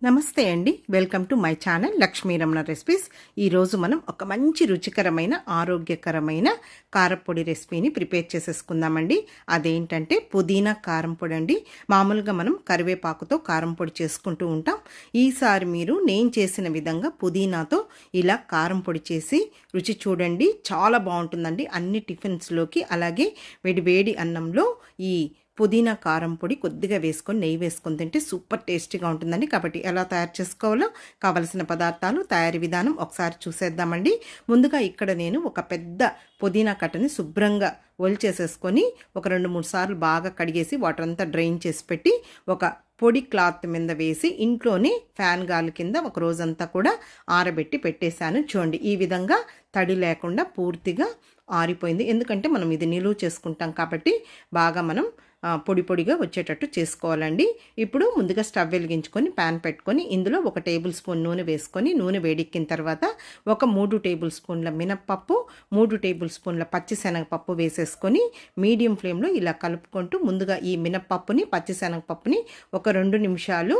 నమస్తే అండి. Welcome to my channel Lakshmi Ramana recipes. ఈరోజు మనం ఒక మంచి రుచికరమైన ఆరోగ్యకరమైన కారపొడి రెసిపీని ప్రిపేర్ చేసేసుకుందామండి. అదేంటంటే పుదీనా కారం పొడి అండి. మామూలుగా మనం కరివేపాకుతో కారం పొడి చేసుకుంటూ ఉంటాం. ఈసారి మీరు నేను చేసిన విధంగా పుదీనాతో ఇలా కారం పొడి చేసి రుచి చూడండి. చాలా బాగుంటుందండి. అన్ని టిఫిన్స్లోకి అలాగే వేడి వేడి అన్నంలో ఈ పుదీనా కారం పొడి కొద్దిగా వేసుకొని నెయ్యి వేసుకొని తింటే సూపర్ టేస్టీగా ఉంటుందండి. కాబట్టి ఎలా తయారు చేసుకోవాలో కావలసిన పదార్థాలు, తయారీ విధానం ఒకసారి చూసేద్దామండి. ముందుగా ఇక్కడ నేను ఒక పెద్ద పుదీనా కట్టని శుభ్రంగా ఒలిచేసేసుకొని ఒక 2-3 సార్లు బాగా కడిగేసి వాటర్ అంతా డ్రైన్ చేసి పెట్టి ఒక పొడి క్లాత్ మీద వేసి ఇంట్లోనే ఫ్యాన్ గాలి కింద ఒక రోజంతా కూడా ఆరబెట్టి పెట్టేశాను. చూడండి, ఈ విధంగా తడి లేకుండా పూర్తిగా ఆరిపోయింది. ఎందుకంటే మనం ఇది నిలువ చేసుకుంటాం కాబట్టి బాగా మనం పొడి పొడిగా వచ్చేటట్టు చేసుకోవాలండి. ఇప్పుడు ముందుగా స్టవ్ వెలిగించుకొని ప్యాన్ పెట్టుకొని ఇందులో 1 టేబుల్ స్పూన్ నూనె వేసుకొని నూనె వేడెక్కిన తర్వాత ఒక 3 టేబుల్ స్పూన్ల మినప్పప్పు, 3 టేబుల్ స్పూన్ల పచ్చిశనగపప్పు వేసేసుకొని మీడియం ఫ్లేమ్లో ఇలా కలుపుకుంటూ ముందుగా ఈ మినప్పప్పుని పచ్చిశనగపప్పుని ఒక 2 నిమిషాలు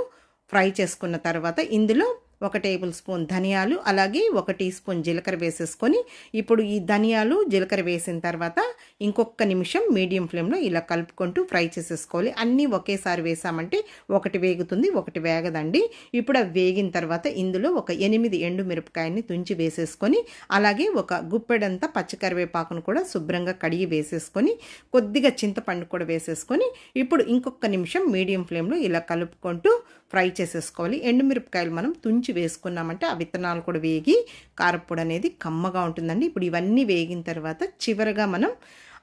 ఫ్రై చేసుకున్న తర్వాత ఇందులో 1 టేబుల్ స్పూన్ ధనియాలు అలాగే 1 టీ స్పూన్ జీలకర్ర వేసేసుకొని ఇప్పుడు ఈ ధనియాలు జీలకర్ర వేసిన తర్వాత ఇంకొక నిమిషం మీడియం ఫ్లేమ్లో ఇలా కలుపుకుంటూ ఫ్రై చేసేసుకోవాలి. అన్నీ ఒకేసారి వేసామంటే ఒకటి వేగుతుంది, ఒకటి వేగదండి. ఇప్పుడు అవి వేగిన తర్వాత ఇందులో ఒక 8 ఎండుమిరపకాయని తుంచి వేసేసుకొని అలాగే ఒక గుప్పెడంతా పచ్చికరివేపాకును కూడా శుభ్రంగా కడిగి వేసేసుకొని కొద్దిగా చింతపండు కూడా వేసేసుకొని ఇప్పుడు ఇంకొక నిమిషం మీడియం ఫ్లేమ్లో ఇలా కలుపుకుంటూ ఫ్రై చేసేసుకోవాలి. ఎండుమిరపకాయలు మనం తుంచి వేసుకున్నామంటే ఆ విత్తనాలు కూడా వేగి కారపొడి అనేది కమ్మగా ఉంటుందండి. ఇప్పుడు ఇవన్నీ వేగిన తర్వాత చివరగా మనం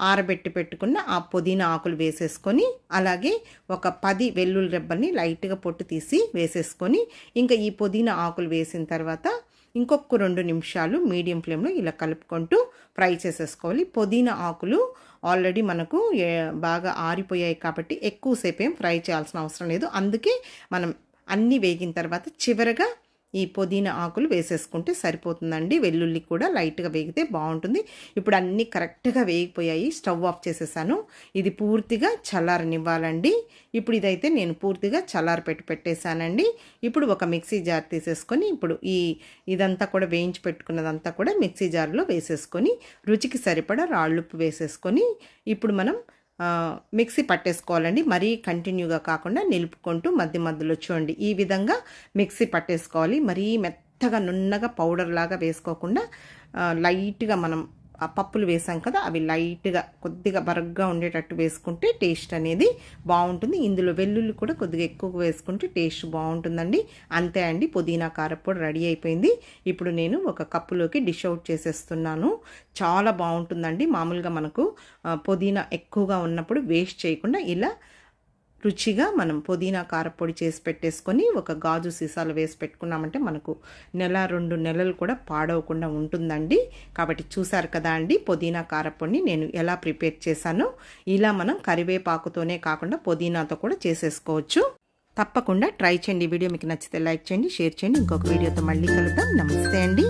ఆరబెట్టి పెట్టుకున్న ఆ పుదీనా ఆకులు వేసేసుకొని అలాగే ఒక 10 వెల్లుల్లి రెబ్బల్ని లైట్గా పొట్టు తీసి వేసేసుకొని ఇంకా ఈ పుదీనా ఆకులు వేసిన తర్వాత ఇంకొక 2 నిమిషాలు మీడియం ఫ్లేమ్లో ఇలా కలుపుకుంటూ ఫ్రై చేసేసుకోవాలి. పుదీనా ఆకులు ఆల్రెడీ మనకు బాగా ఆరిపోయాయి కాబట్టి ఎక్కువసేపు ఏం ఫ్రై చేయాల్సిన అవసరం లేదు. అందుకే మనం అన్నీ వేగిన తర్వాత చివరగా ఈ పుదీనా ఆకులు వేసేసుకుంటే సరిపోతుందండి. వెల్లుల్లి కూడా లైట్గా వేగితే బాగుంటుంది. ఇప్పుడు అన్నీ కరెక్ట్గా వేగిపోయాయి. స్టవ్ ఆఫ్ చేసేసాను. ఇది పూర్తిగా చల్లారనివ్వాలండి. ఇప్పుడు ఇదైతే నేను పూర్తిగా పెట్టేశానండి. ఇప్పుడు ఒక మిక్సీ జార్ తీసేసుకొని ఇప్పుడు ఇదంతా కూడా వేయించి పెట్టుకున్నదంతా కూడా మిక్సీ జార్లో వేసేసుకొని రుచికి సరిపడా రాళ్ళుప్పు వేసేసుకొని ఇప్పుడు మనం మిక్సీ పట్టేసుకోవాలండి. మరీ కంటిన్యూగా కాకుండా నిలుపుకుంటూ మధ్య మధ్యలో చూడండి ఈ విధంగా మిక్సీ పట్టేసుకోవాలి. మరీ మెత్తగా నున్నగా పౌడర్ లాగా వేసుకోకుండా లైట్గా మనం ఆ పప్పులు వేసాం కదా అవి లైట్గా కొద్దిగా బరగ్గా ఉండేటట్టు వేసుకుంటే టేస్ట్ అనేది బాగుంటుంది. ఇందులో వెల్లుల్లి కూడా కొద్దిగా ఎక్కువగా వేసుకుంటే టేస్ట్ బాగుంటుందండి. అంతే అండి, పుదీనా కారపొడి రెడీ అయిపోయింది. ఇప్పుడు నేను ఒక కప్పులోకి డిష్ అవుట్ చేసేస్తున్నాను. చాలా బాగుంటుందండి. మామూలుగా మనకు పుదీనా ఎక్కువగా ఉన్నప్పుడు వేస్ట్ చేయకుండా ఇలా రుచిగా మనం పుదీనా కారపొడి చేసి పెట్టేసుకొని ఒక గాజు సీసాలు వేసి పెట్టుకున్నామంటే మనకు 1-2 నెలలు కూడా పాడవకుండా ఉంటుందండి. కాబట్టి చూసారు కదా అండి పుదీనా కారపొడిని నేను ఎలా ప్రిపేర్ చేశానో. ఇలా మనం కరివేపాకుతోనే కాకుండా పుదీనాతో కూడా చేసేసుకోవచ్చు. తప్పకుండా ట్రై చేయండి. వీడియో మీకు నచ్చితే లైక్ చేయండి, షేర్ చేయండి. ఇంకొక వీడియోతో మళ్ళీ కలుద్దాం. నమస్తే అండి.